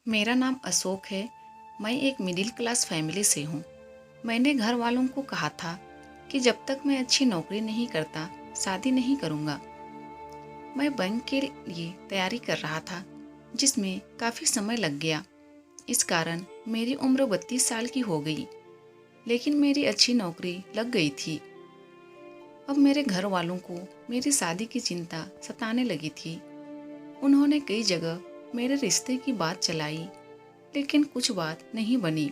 मेरा नाम अशोक है। मैं एक मिडिल क्लास फैमिली से हूँ। मैंने घर वालों को कहा था कि जब तक मैं अच्छी नौकरी नहीं करता, शादी नहीं करूँगा। मैं बैंक के लिए तैयारी कर रहा था, जिसमें काफ़ी समय लग गया। इस कारण मेरी उम्र 32 साल की हो गई, लेकिन मेरी अच्छी नौकरी लग गई थी। अब मेरे घर वालों को मेरी शादी की चिंता सताने लगी थी। उन्होंने कई जगह मेरे रिश्ते की बात चलाई, लेकिन कुछ बात नहीं बनी।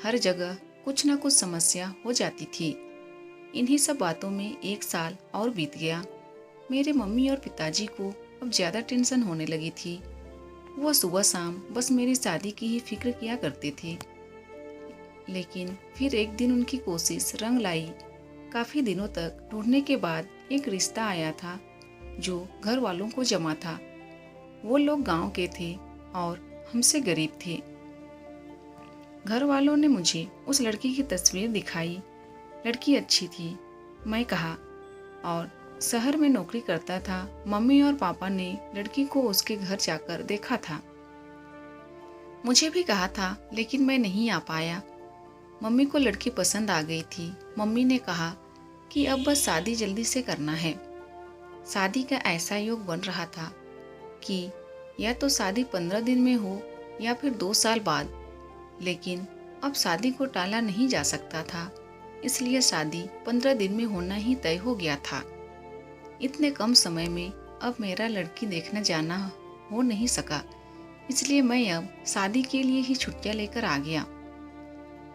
हर जगह कुछ ना कुछ समस्या हो जाती थी। इन्हीं सब बातों में एक साल और बीत गया। मेरे मम्मी और पिताजी को अब ज़्यादा टेंशन होने लगी थी। वह सुबह शाम बस मेरी शादी की ही फिक्र किया करते थे। लेकिन फिर एक दिन उनकी कोशिश रंग लाई। काफ़ी दिनों तक ढूंढने के बाद एक रिश्ता आया था जो घर वालों को जमा था। वो लोग गांव के थे और हमसे गरीब थे। घर वालों ने मुझे उस लड़की की तस्वीर दिखाई। लड़की अच्छी थी, मैं कहा, और शहर में नौकरी करता था। मम्मी और पापा ने लड़की को उसके घर जाकर देखा था। मुझे भी कहा था, लेकिन मैं नहीं आ पाया। मम्मी को लड़की पसंद आ गई थी। मम्मी ने कहा कि अब बस शादी जल्दी से करना है। शादी का ऐसा योग बन रहा था कि या तो शादी 15 दिन में हो या फिर 2 साल बाद। लेकिन अब शादी को टाला नहीं जा सकता था, इसलिए शादी 15 दिन में होना ही तय हो गया था। इतने कम समय में अब मेरा लड़की देखने जाना हो नहीं सका, इसलिए मैं अब शादी के लिए ही छुट्टियां लेकर आ गया।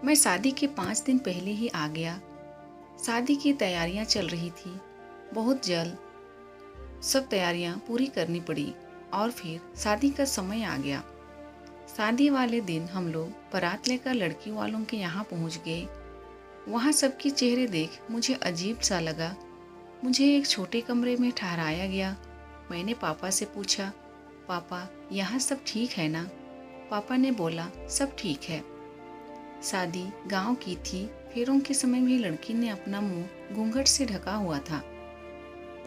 मैं शादी के 5 दिन पहले ही आ गया। शादी की तैयारियां चल रही थी। बहुत जल्द सब तैयारियां पूरी करनी पड़ी और फिर शादी का समय आ गया। शादी वाले दिन हम लोग बारात लेकर लड़की वालों के यहाँ पहुँच गए। वहाँ सबके चेहरे देख मुझे अजीब सा लगा। मुझे एक छोटे कमरे में ठहराया गया। मैंने पापा से पूछा, पापा यहाँ सब ठीक है ना? पापा ने बोला, सब ठीक है। शादी गांव की थी। फेरों के समय भी लड़की ने अपना मुंह घूंघट से ढका हुआ था।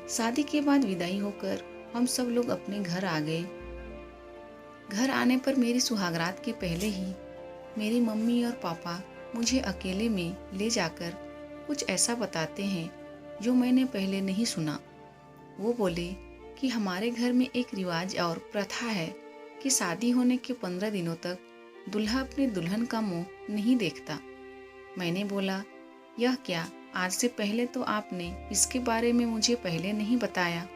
शादी के बाद विदाई होकर हम सब लोग अपने घर आ गए। घर आने पर मेरी सुहागरात के पहले ही मेरी मम्मी और पापा मुझे अकेले में ले जाकर कुछ ऐसा बताते हैं जो मैंने पहले नहीं सुना। वो बोले कि हमारे घर में एक रिवाज और प्रथा है कि शादी होने के 15 दिनों तक दूल्हा अपने दुल्हन का मुंह नहीं देखता। मैंने बोला, यह क्या? आज से पहले तो आपने इसके बारे में मुझे पहले नहीं बताया।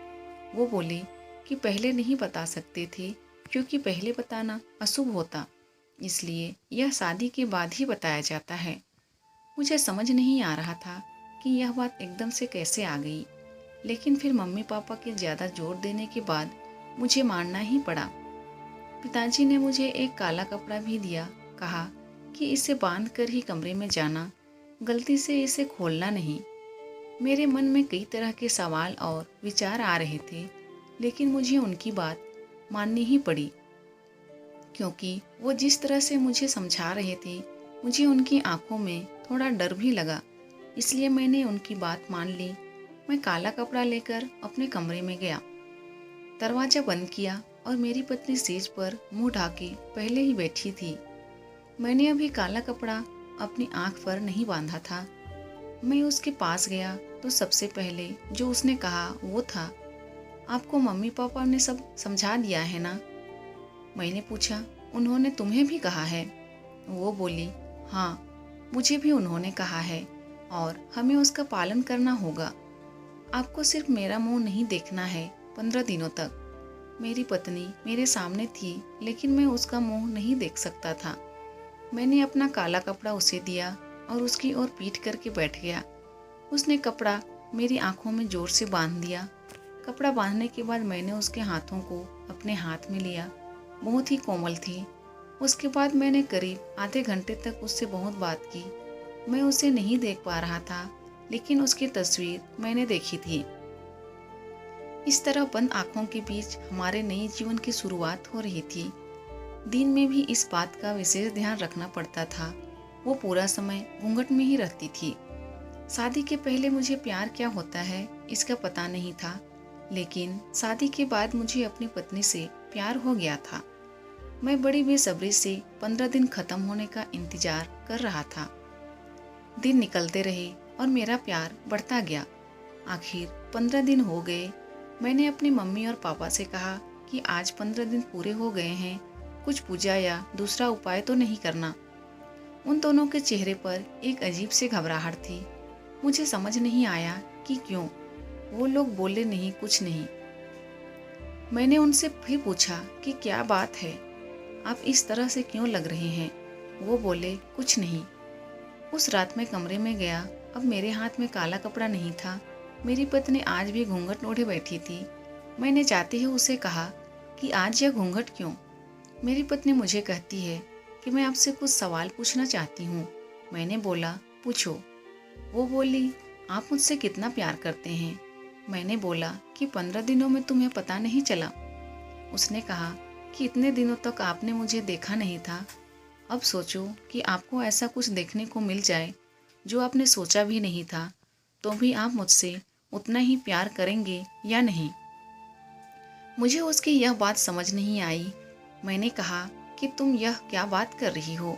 वो बोले कि पहले नहीं बता सकते थे क्योंकि पहले बताना अशुभ होता, इसलिए यह शादी के बाद ही बताया जाता है। मुझे समझ नहीं आ रहा था कि यह बात एकदम से कैसे आ गई, लेकिन फिर मम्मी पापा के ज़्यादा जोर देने के बाद मुझे मानना ही पड़ा। पिताजी ने मुझे एक काला कपड़ा भी दिया। कहा कि इसे बांध कर ही कमरे में जाना, गलती से इसे खोलना नहीं। मेरे मन में कई तरह के सवाल और विचार आ रहे थे, लेकिन मुझे उनकी बात माननी ही पड़ी, क्योंकि वो जिस तरह से मुझे समझा रहे थे, मुझे उनकी आंखों में थोड़ा डर भी लगा। इसलिए मैंने उनकी बात मान ली। मैं काला कपड़ा लेकर अपने कमरे में गया, दरवाज़ा बंद किया और मेरी पत्नी सेज पर मुंह ढाके पहले ही बैठी थी। मैंने अभी काला कपड़ा अपनी आंख पर नहीं बांधा था। मैं उसके पास गया तो सबसे पहले जो उसने कहा वो था, आपको मम्मी पापा ने सब समझा दिया है ना? मैंने पूछा, उन्होंने तुम्हें भी कहा है? वो बोली, हाँ, मुझे भी उन्होंने कहा है और हमें उसका पालन करना होगा। आपको सिर्फ मेरा मुंह नहीं देखना है 15 दिनों तक। मेरी पत्नी मेरे सामने थी, लेकिन मैं उसका मुंह नहीं देख सकता था। मैंने अपना काला कपड़ा उसे दिया और उसकी ओर पीठ करके बैठ गया। उसने कपड़ा मेरी आंखों में जोर से बांध दिया। कपड़ा बांधने के बाद मैंने उसके हाथों को अपने हाथ में लिया। बहुत ही कोमल थी। उसके बाद मैंने करीब आधे घंटे तक उससे बहुत बात की। मैं उसे नहीं देख पा रहा था, लेकिन उसकी तस्वीर मैंने देखी थी। इस तरह बंद आंखों के बीच हमारे नए जीवन की शुरुआत हो रही थी। दिन में भी इस बात का विशेष ध्यान रखना पड़ता था। वो पूरा समय घूंघट में ही रहती थी। शादी के पहले मुझे प्यार क्या होता है इसका पता नहीं था, लेकिन शादी के बाद मुझे अपनी पत्नी से प्यार हो गया था। मैं बड़ी बेसब्री से 15 दिन खत्म होने का इंतजार कर रहा था। दिन निकलते रहे और मेरा प्यार बढ़ता गया। आखिर 15 दिन हो गए। मैंने अपनी मम्मी और पापा से कहा कि आज 15 दिन पूरे हो गए हैं, कुछ पूजा या दूसरा उपाय तो नहीं करना। उन दोनों के चेहरे पर एक अजीब सी घबराहट थी। मुझे समझ नहीं आया कि क्यों। वो लोग बोले नहीं, कुछ नहीं। मैंने उनसे फिर पूछा कि क्या बात है, आप इस तरह से क्यों लग रहे हैं। वो बोले कुछ नहीं। उस रात मैं कमरे में गया। अब मेरे हाथ में काला कपड़ा नहीं था। मेरी पत्नी आज भी घूंघट ओढ़े बैठी थी। मैंने चाहते ही उसे कहा कि आज यह घूंघट क्यों। मेरी पत्नी मुझे कहती है कि मैं आपसे कुछ सवाल पूछना चाहती हूँ। मैंने बोला पूछो। वो बोली आप मुझसे कितना प्यार करते हैं। मैंने बोला कि 15 दिनों में तुम्हें पता नहीं चला। उसने कहा कि इतने दिनों तक आपने मुझे देखा नहीं था। अब सोचो कि आपको ऐसा कुछ देखने को मिल जाए जो आपने सोचा भी नहीं था, तो भी आप मुझसे उतना ही प्यार करेंगे या नहीं। मुझे उसकी यह बात समझ नहीं आई। मैंने कहा कि तुम यह क्या बात कर रही हो,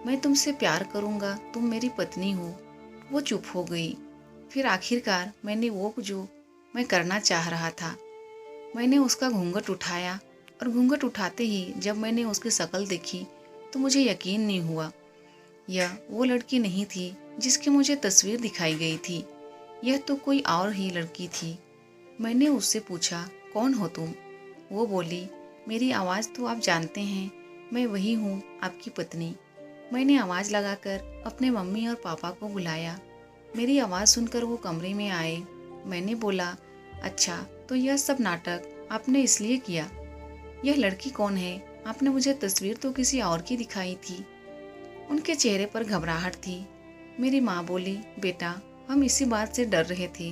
मैं तुमसे प्यार करूँगा, तुम मेरी पत्नी हो। वो चुप हो गई। फिर आखिरकार मैंने वो जो मैं करना चाह रहा था, मैंने उसका घूंघट उठाया और घूंघट उठाते ही जब मैंने उसकी शक्ल देखी तो मुझे यकीन नहीं हुआ। यह वो लड़की नहीं थी जिसकी मुझे तस्वीर दिखाई गई थी। यह तो कोई और ही लड़की थी। मैंने उससे पूछा कौन हो तुम। वो बोली मेरी आवाज़ तो आप जानते हैं, मैं वही हूँ, आपकी पत्नी। मैंने आवाज़ लगाकर अपने मम्मी और पापा को बुलाया। मेरी आवाज़ सुनकर वो कमरे में आए। मैंने बोला अच्छा, तो यह सब नाटक आपने इसलिए किया। यह लड़की कौन है, आपने मुझे तस्वीर तो किसी और की दिखाई थी। उनके चेहरे पर घबराहट थी। मेरी माँ बोली बेटा, हम इसी बात से डर रहे थे,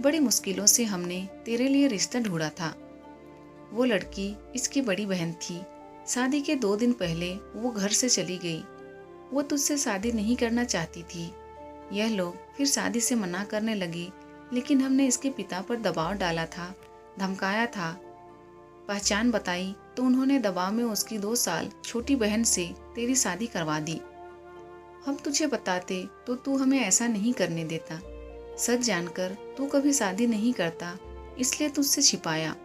बड़ी मुश्किलों से हमने तेरे लिए रिश्ता ढूंढा था। वो लड़की इसकी बड़ी बहन थी। शादी के 2 दिन पहले वो घर से चली गई। वो तुझसे शादी नहीं करना चाहती थी। यह लोग फिर शादी से मना करने लगे, लेकिन हमने इसके पिता पर दबाव डाला था, धमकाया था। पहचान बताई तो उन्होंने दबाव में उसकी 2 साल छोटी बहन से तेरी शादी करवा दी। हम तुझे बताते तो तू हमें ऐसा नहीं करने देता। सच जानकर तू कभी शादी नहीं करता, इसलिए तुझसे छिपाया।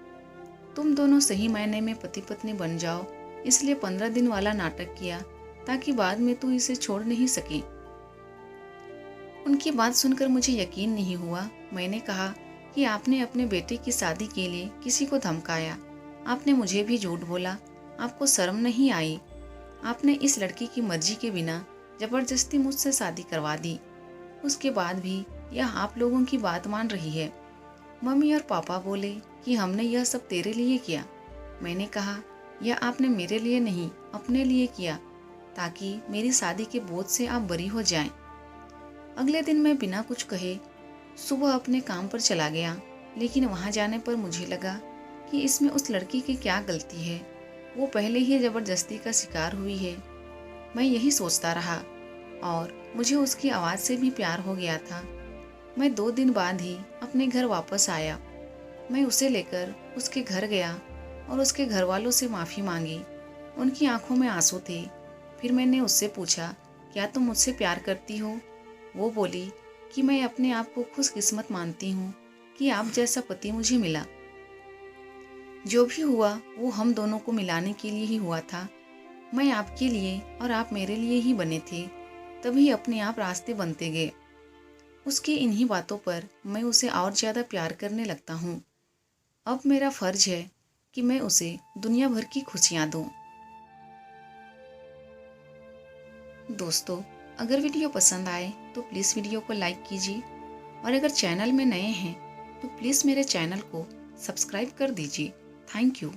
तुम दोनों सही मायने में पति पत्नी बन जाओ, इसलिए 15 दिन वाला नाटक किया, ताकि बाद में तू इसे छोड़ नहीं सके। उनकी बात सुनकर मुझे यकीन नहीं हुआ। मैंने कहा कि आपने अपने बेटे की शादी के लिए किसी को धमकाया, आपने मुझे भी झूठ बोला, आपको शर्म नहीं आई। आपने इस लड़की की मर्जी के बिना जबरदस्ती मुझसे शादी करवा दी। उसके बाद भी यह आप लोगों की बात मान रही है। मम्मी और पापा बोले कि हमने यह सब तेरे लिए किया। मैंने कहा यह आपने मेरे लिए नहीं, अपने लिए किया, ताकि मेरी शादी के बोझ से आप बरी हो जाएं। अगले दिन मैं बिना कुछ कहे सुबह अपने काम पर चला गया, लेकिन वहां जाने पर मुझे लगा कि इसमें उस लड़की की क्या गलती है। वो पहले ही जबरदस्ती का शिकार हुई है। मैं यही सोचता रहा और मुझे उसकी आवाज़ से भी प्यार हो गया था। मैं 2 दिन बाद ही अपने घर वापस आया। मैं उसे लेकर उसके घर गया और उसके घर वालों से माफ़ी मांगी। उनकी आंखों में आंसू थे। फिर मैंने उससे पूछा क्या तुम मुझसे प्यार करती हो। वो बोली कि मैं अपने आप को खुशकिस्मत मानती हूँ कि आप जैसा पति मुझे मिला। जो भी हुआ वो हम दोनों को मिलाने के लिए ही हुआ था। मैं आपके लिए और आप मेरे लिए ही बने थे, तभी अपने आप रास्ते बनते गए। उसकी इन्हीं बातों पर मैं उसे और ज़्यादा प्यार करने लगता हूँ। अब मेरा फर्ज है कि मैं उसे दुनिया भर की खुशियाँ दूँ। दोस्तों, अगर वीडियो पसंद आए तो प्लीज़ वीडियो को लाइक कीजिए और अगर चैनल में नए हैं तो प्लीज़ मेरे चैनल को सब्सक्राइब कर दीजिए। Thank you.